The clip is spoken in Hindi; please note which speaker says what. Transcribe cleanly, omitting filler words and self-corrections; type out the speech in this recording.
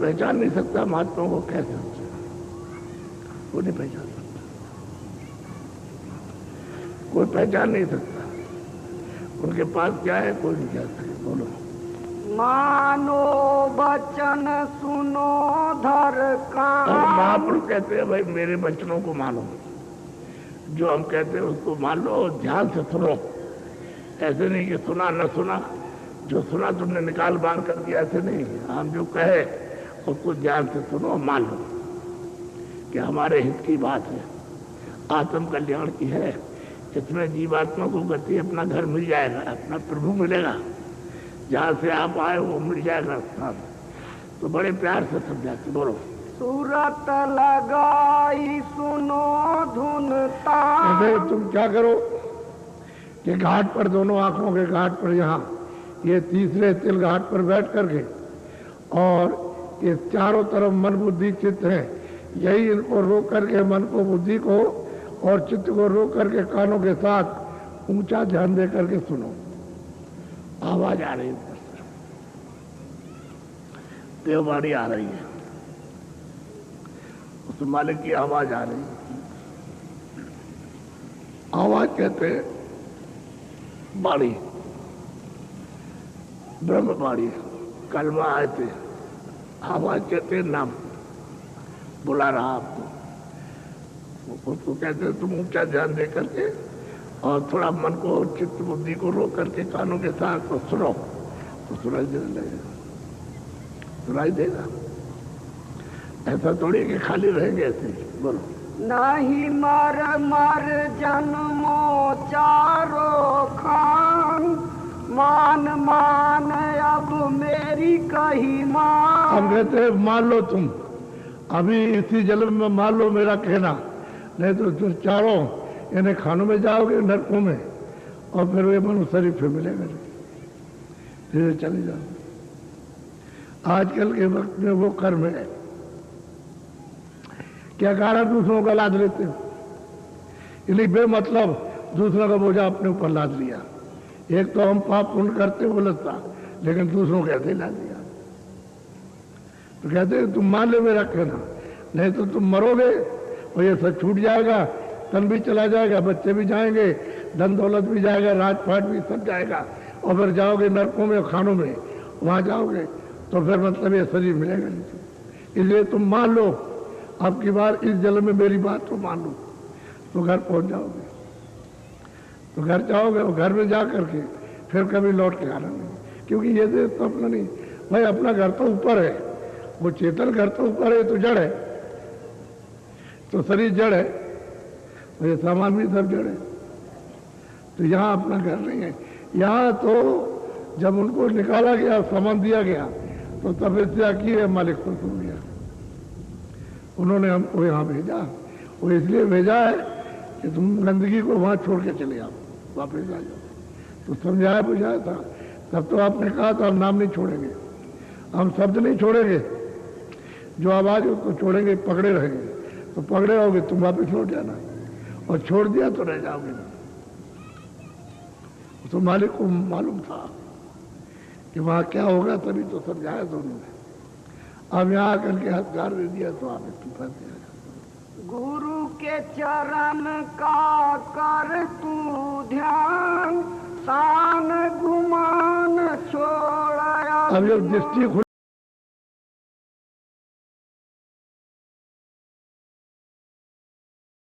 Speaker 1: पहचान नहीं सकता महात्मा को, कैसे वो नहीं पहचान सकता, कोई पहचान नहीं सकता। उनके पास क्या है कोई नहीं जा सकता। बोलो।
Speaker 2: मानो वचन सुनो धर कान।
Speaker 1: महापुरुष कहते हैं भाई मेरे वचनों को मानो, जो हम कहते हैं उसको मान लो, ध्यान से सुनो। ऐसे नहीं कि सुना न सुना, जो सुना तुमने निकाल बाहर कर दिया, ऐसे नहीं। हम जो कहे उसको ध्यान से सुनो, मान लो कि हमारे हित की बात है, आत्म कल्याण की है। इसमें जीवात्मा को गति अपना घर मिल जाएगा, अपना प्रभु मिलेगा, जहाँ से आप आए वो मिल जाएगा स्थान। तो बड़े प्यार से समझाते। बोलो।
Speaker 2: सूरत लगाई सुनो धुन तान।
Speaker 1: तुम क्या करो कि घाट पर, दोनों आंखों के घाट पर, यहाँ ये तीसरे तिल घाट पर बैठ करके, और ये चारों तरफ मन बुद्धि चित्त है, यही इनको रोक करके, मन को बुद्धि को और चित्त को रोक करके कानों के साथ ऊंचा ध्यान दे करके सुनो। आवाज आ रही है, देववाणी आ रही है, उस मालिक की आवाज आ रही है। आवाज कहते हैं बाणी, ब्रह्म बाणी, कलमा आए थे। आवाज कहते हैं नाम, बुला रहा आपको, उसको कहते हैं तुम ऊंचा ध्यान दे करके और थोड़ा मन को, चित्त बुद्धि को रोक करके कानों के साथ तो सुनो, तो सुनाई देने लगेगा, सुनाई देगा। ऐसा थोड़ी कि खाली रहेंगे ऐसे। बोलो।
Speaker 2: नहीं मर मर जन्मो चारो खान, मान मान अब मेरी कही मान।
Speaker 1: हम कहते हैं मान लो, तुम अभी इसी जन्म में मान लो मेरा कहना, नहीं तो तुम चारों इन्हें खानों में जाओगे, नरकों में, और फिर वे मनुष्य शरीर फिर मिलेगा, धीरे चले जाओ। आजकल के वक्त में वो कर्म है, क्या कारण दूसरों का लाद लेते हो, इसलिए बेमतलब दूसरों का बोझा अपने ऊपर लाद लिया। एक तो हम पाप पुण्य करते बोलता, लेकिन दूसरों को ऐसे ही लाद दिया। तो कहते हैं तुम मान ले मेरा कहना, नहीं तो तुम मरोगे और ये सब छूट जाएगा, तन भी चला जाएगा, बच्चे भी जाएंगे, धन दौलत भी जाएगा, राजपाट भी सब जाएगा, और फिर जाओगे नरकों में, खानों में, वहां जाओगे तो फिर मतलब ये शरीर मिलेगा नहीं। इसलिए तुम मान लो, अब की बार इस जन्म में मेरी बात तो मान लो, तो घर पहुंच जाओगे। तो घर जाओगे और घर में जा करके फिर कभी लौट के आना नहीं, क्योंकि ये देश तो अपना नहीं भाई, अपना घर तो ऊपर है, वो चेतन घर तो ऊपर है, तो जड़ है, तो शरीर जड़ है, तो ये सामान भी सब जड़ है। तो यहाँ अपना घर नहीं है। यहाँ तो जब उनको निकाला गया, सामान दिया गया, तो तपस्या की है, मालिक को सुन गया, उन्होंने हमको यहाँ भेजा। वो इसलिए भेजा है कि तुम गंदगी को वहाँ छोड़ के चले आओ, वापस आ जाओ। तो समझाया बुझाया था, तब तो आपने कहा था हम नाम नहीं छोड़ेंगे, हम शब्द नहीं छोड़ेंगे, जो आवाज उसको छोड़ेंगे, पकड़े रहेंगे। तो पकड़े रहोगे तुम वापस लौट जाना, और छोड़ दिया तो रह जाओगे ना। तो मालिक को मालूम था कि वहाँ क्या होगा, तभी तो समझाया दोनों ने। अब यहाँ आकर के हथियार दे दिया तो आप इस्तीफा दिया।
Speaker 2: गुरु के चरण का कर तू ध्यान, शान गुमान छोड़।
Speaker 1: अब जब दृष्टि